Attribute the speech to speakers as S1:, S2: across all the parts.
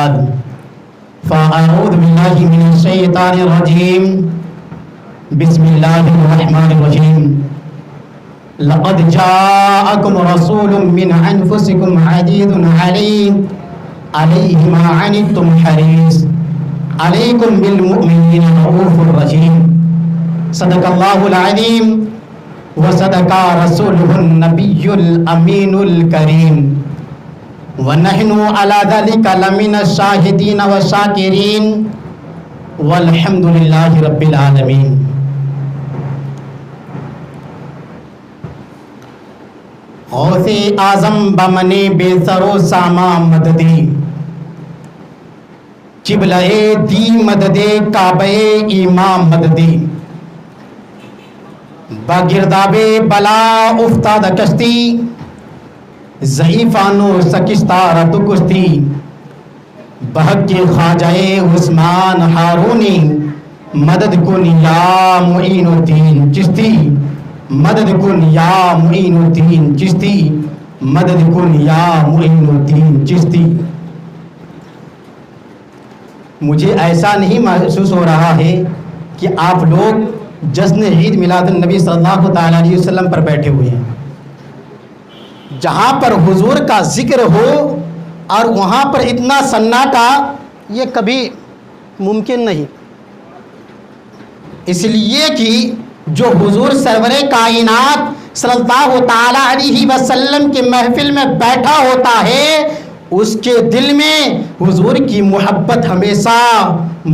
S1: بعد فأعوذ بالله من الشيطان الرجيم بسم الله الرحمن الرحيم لقد جاءكم رسول من أنفسكم عزيز عليه ما عنتم حريص عليكم بالمؤمنين رؤوف رحيم صدق الله العظيم وصدق رسوله النبي الأمين الكريم ونحن على ذلك لمن الشاهدين والشاكرين والحمد لله رب العالمين. غوث اعظم بمنے بے سر و ساما مددی قبلہ دی مددے کعبہ امام مددی باگرداب بلا افتاد کشتی ضعیفانو سکستار تو کشتی بحق کے خواجہ عثمان ہارونی مدد کن یا معین الدین چشتی مدد کن یا معین الدین چشتی مدد کن یا معین الدین چشتی. مجھے ایسا نہیں محسوس ہو رہا ہے کہ آپ لوگ جشن عید میلاد النبی صلی اللہ تعالیٰ علیہ وسلم پر بیٹھے ہوئے ہیں. جہاں پر حضور کا ذکر ہو اور وہاں پر اتنا سناٹا یہ کبھی ممکن نہیں. اس لیے کہ جو حضور سرور کائنات صلی اللہ تعالیٰ علیہ وسلم کی محفل میں بیٹھا ہوتا ہے اس کے دل میں حضور کی محبت ہمیشہ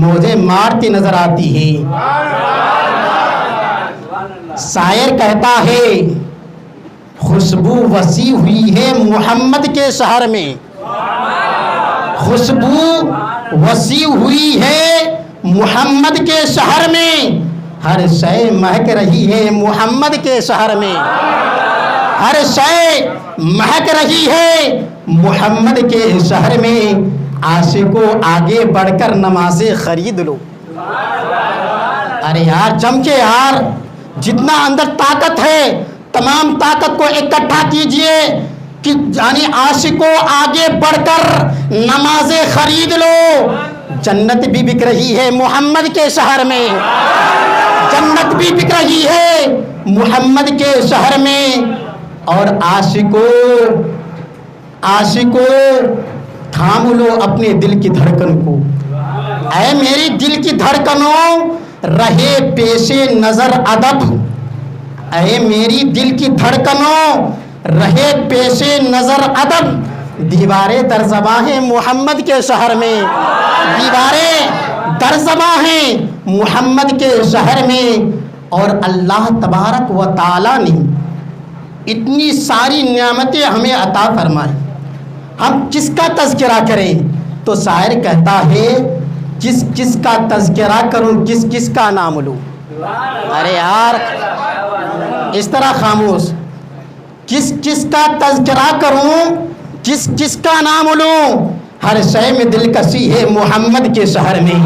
S1: موجیں مارتی نظر آتی ہے. شاعر کہتا ہے خوشبو وسیع ہوئی ہے محمد کے شہر میں، خوشبو وسیع ہوئی ہے محمد کے شہر میں، ہر شے مہک رہی ہے محمد کے شہر میں، ہر شے مہک رہی ہے محمد کے شہر میں. عاشقوں آگے بڑھ کر نمازیں خرید لو. ارے یار جم کے یار جتنا اندر طاقت ہے تمام طاقت کو اکٹھا کیجئے کہ یعنی عاشقوں آگے بڑھ کر نمازیں خرید لو. جنت بھی بک رہی ہے محمد کے شہر میں، جنت بھی بک رہی ہے محمد کے شہر میں. اور عاشقوں تھام لو اپنے دل کی دھڑکن کو. اے میری دل کی دھڑکنوں رہے پیش نظر ادب، اے میری دل کی دھڑکنوں رہے پیش نظر ادب. دیواریں درزباں ہیں محمد کے شہر میں، دیواریں درزباں ہیں محمد کے شہر میں. اور اللہ تبارک و تعالیٰ نے اتنی ساری نعمتیں ہمیں عطا فرمائیں، ہم کس کا تذکرہ کریں؟ تو شاعر کہتا ہے کس کس کا تذکرہ کروں، کس کس کا نام لوں. ارے یار اس طرح خاموش، کس کس کا تذکرہ کروں، کس کس کا نام لوں. ہر شے میں دلکشی ہے محمد کے شہر میں،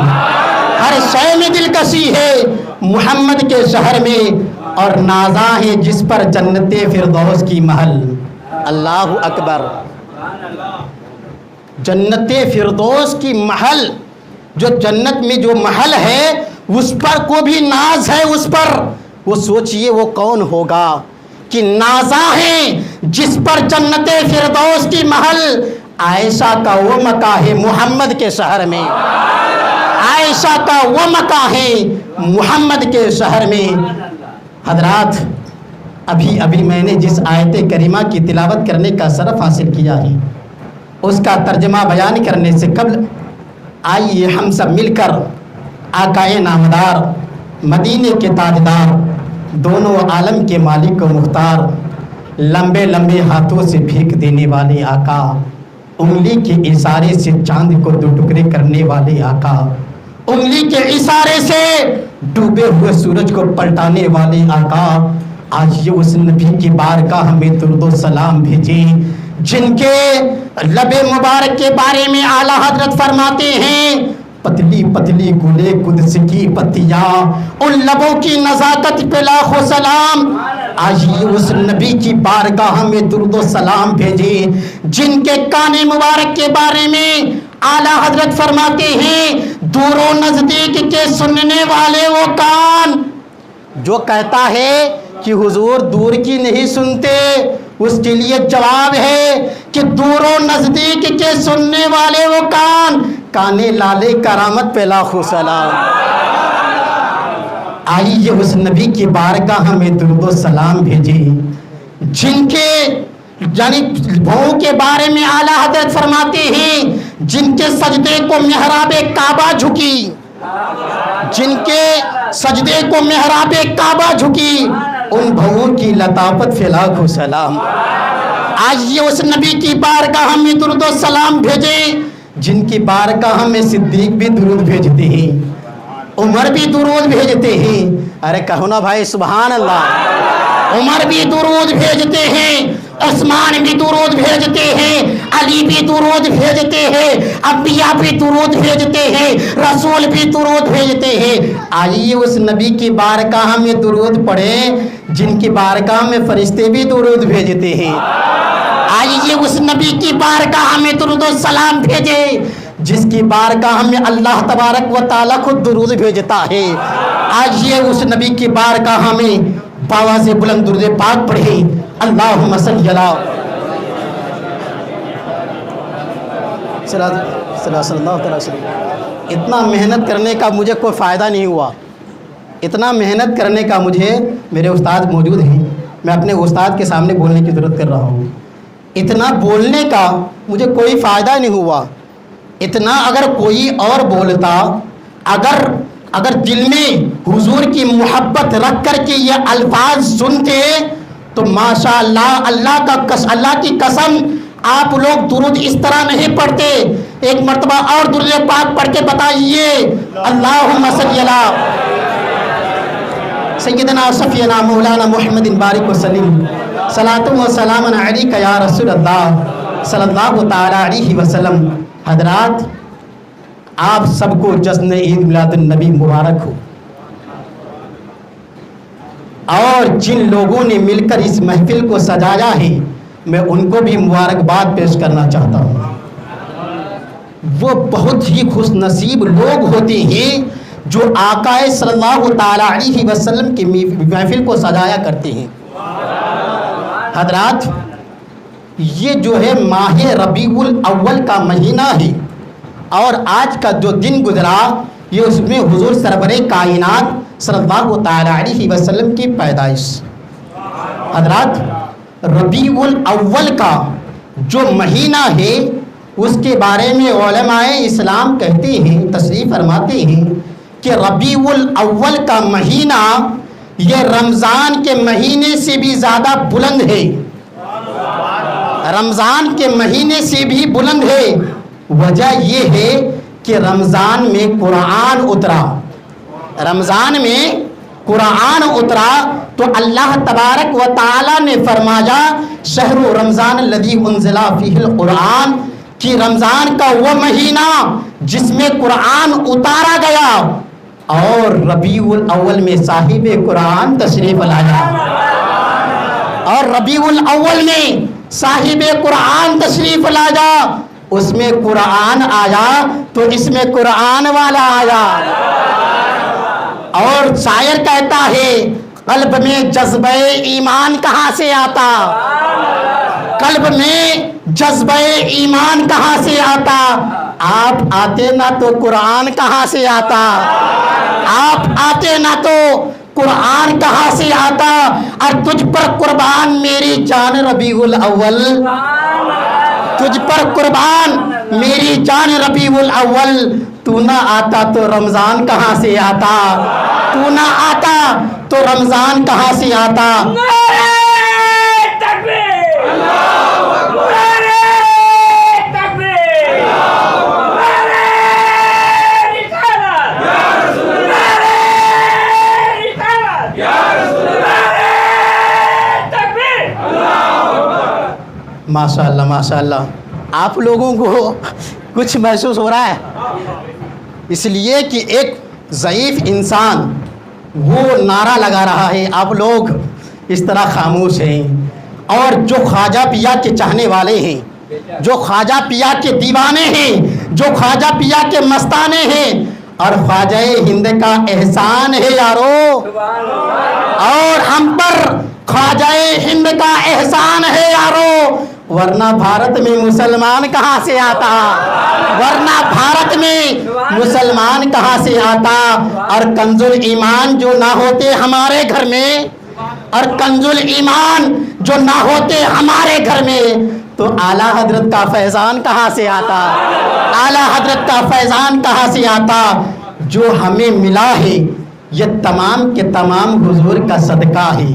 S1: ہر شے میں دلکشی ہے محمد کے شہر میں. اور نازاں ہے جس پر جنت فردوس کی محل. اللہ اکبر. جنت فردوس کی محل، جو جنت میں جو محل ہے اس پر کو بھی ناز ہے اس پر. وہ سوچئے وہ کون ہوگا کہ نازاں ہے جس پر جنت فردوس کی محل. عائشہ کا وہ مکہ ہے محمد کے شہر میں، عائشہ کا وہ مکہ ہے محمد کے شہر میں. حضرات ابھی میں نے جس آیت کریمہ کی تلاوت کرنے کا شرف حاصل کیا ہے اس کا ترجمہ بیان کرنے سے قبل آئیے ہم سب مل کر آقائے نامدار، مدینے کے تاجدار، دونوں عالم کے مالک و مختار، لمبے لمبے ہاتھوں سے بھیک دینے والے آقا، انگلی کے اشارے سے چاند کو دو ٹکڑے کرنے والے آقا، انگلی کے اشارے سے ڈوبے ہوئے سورج کو پلٹانے والے آقا، آج یہ اس نبی کی بارگاہ ہمیں درود و سلام بھیجے جن کے لب مبارک کے بارے میں اعلیٰ حضرت فرماتے ہیں پتلی پتلی گلے قدس کی پتیاں، ان لبوں کی نزاکت پہ لاکھوں سلام۔ آئیے اس نبی کی بارگاہ میں درود و سلام بھیجے جن کے کان مبارک کے بارے میں اعلیٰ حضرت فرماتے ہیں دور و نزدیک کے سننے والے وہ کان۔ جو کہتا ہے کہ حضور دور کی نہیں سنتے، اس کے لیے جواب ہے کہ دور و نزدیک کے سننے والے وہ کان، کانے لالے کرامت پہ لاکھوں سلام۔ آئیے اس نبی کی بارگاہ میں درود و سلام بھیجے جن کے یعنی بھوؤں کے بارے میں اعلیٰ حضرت فرماتے ہیں جن کے سجدے کو محراب کعبہ جھکی، جن کے سجدے کو محراب کعبہ جھکی، ان بھوؤں کی لطافت پہ لاکھوں سلام۔ آئیے اس نبی کی بارگاہ میں درود و سلام بھیجے جن کی بارگاہ میں صدیق بھی درود بھیجتے ہیں، عمر بھی درود بھیجتے ہیں۔ ارے کہو نا بھائی سبحان اللہ۔ عمر بھی درود بھیجتے ہیں، عثمان بھی درود بھیجتے ہیں، علی بھی درود بھیجتے ہیں، انبیاء بھی درود بھیجتے ہیں، رسول بھی درود بھیجتے ہیں۔ آئیے اس نبی کی بارگاہ میں درود پڑھیں جن کی بارگاہ میں فرشتے بھی درود بھیجتے ہیں۔ آئیے اس نبی کی بارگاہ میں درود و سلام بھیجے جس کی بارگاہ میں اللہ تبارک و تعالیٰ خود درود بھیجتا ہے۔ آئیے اس نبی کی بارگاہ میں باواز بلند درود پاک پڑھے، اللہم صلی اللہ علیہ وسلم۔ اتنا محنت کرنے کا مجھے کوئی فائدہ نہیں ہوا، اتنا محنت کرنے کا مجھے، میرے استاد موجود ہیں، میں اپنے استاد کے سامنے بولنے کی ضرورت کر رہا ہوں، اتنا بولنے کا مجھے کوئی فائدہ نہیں ہوا۔ اتنا اگر کوئی اور بولتا، اگر دل میں حضور کی محبت رکھ کر کے یہ الفاظ سنتے تو ماشاءاللہ اللہ کی قسم آپ لوگ درود اس طرح نہیں پڑھتے۔ ایک مرتبہ اور درود پاک پڑھ کے بتائیے، اللہم صلی اللہ سیدنا صفینا مولانا محمد بارک وسلم، صلاۃ و سلام علیک یا رسول اللہ صلی اللہ تعالی علیہ وسلم۔ حضرات آپ سب کو جشن عید میلاد النبی مبارک ہو، اور جن لوگوں نے مل کر اس محفل کو سجایا ہے میں ان کو بھی مبارکباد پیش کرنا چاہتا ہوں۔ وہ بہت ہی خوش نصیب لوگ ہوتے ہیں جو آقا صلی اللہ تعالی علیہ وسلم کی محفل کو سجایا کرتے ہیں۔ حضرات یہ جو ہے ماہ ربیع الاول کا مہینہ ہے، اور آج کا جو دن گزرا یہ اس میں حضور سرور کائنات صلی اللہ تعالی علیہ وسلم کی پیدائش۔ حضرات ربیع الاول کا جو مہینہ ہے اس کے بارے میں علماء اسلام کہتے ہیں، تشریح فرماتے ہیں کہ ربیع الاول کا مہینہ یہ رمضان کے مہینے سے بھی زیادہ بلند ہے، رمضان کے مہینے سے بھی بلند ہے۔ وجہ یہ ہے کہ رمضان میں قرآن اترا، رمضان میں قرآن اترا تو اللہ تبارک و تعالی نے فرمایا شہر رمضان الذی انزل فیہ القرآن، کہ رمضان کا وہ مہینہ جس میں قرآن اتارا گیا، اور ربیع الاول میں صاحب قرآن تشریف لایا، اور ربیع الاول میں صاحب قرآن تشریف لایا، اس میں قرآن آیا تو اس میں قرآن والا آیا۔ اور شاعر کہتا ہے قلب میں جذبہ ایمان کہاں سے آتا، قلب میں جذبہ ایمان کہاں سے آتا، آپ آتے نہ تو قرآن کہاں سے آتا، آپ آتے نہ تو قرآن کہاں سے آتا، اور تجھ پر قربان میری جان ربیع الاول، تجھ پر قربان میری جان ربیع الاول، تو نہ آتا تو رمضان کہاں سے آتا، تو نہ آتا تو رمضان کہاں سے آتا۔ ماشاء اللہ ماشاء اللہ، آپ لوگوں کو کچھ محسوس ہو رہا ہے؟ اس لیے کہ ایک ضعیف انسان وہ نعرہ لگا رہا ہے، آپ لوگ اس طرح خاموش ہیں، اور جو خواجہ پیا کے چاہنے والے ہیں، جو خواجہ پیا کے دیوانے ہیں، جو خواجہ پیا کے مستانے ہیں، اور خواجہ ہند کا احسان ہے یارو، اور ہم پر خواجہ ہند کا احسان ہے یارو، ورنہ بھارت میں مسلمان کہاں سے آتا، ورنہ بھارت میں مسلمان کہاں سے آتا، اور کنز ایمان جو نہ ہوتے ہمارے گھر میں، اور کنز ایمان جو نہ ہوتے ہمارے گھر میں، تو اعلیٰ حضرت کا فیضان کہاں سے آتا، اعلیٰ حضرت کا فیضان کہاں سے آتا، جو ہمیں ملا ہے یہ تمام کے تمام حضور کا صدقہ ہے،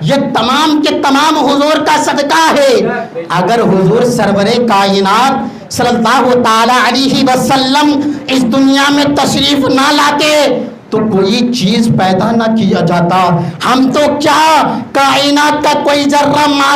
S1: یہ تمام کے تمام حضور کا صدقہ ہے۔ اگر حضور سرور کائنات صلی اللہ تعالی علیہ وسلم اس دنیا میں تشریف نہ لاتے تو کوئی چیز پیدا نہ کیا جاتا، ہم تو کیا کائنات کا کوئی ذرہ مار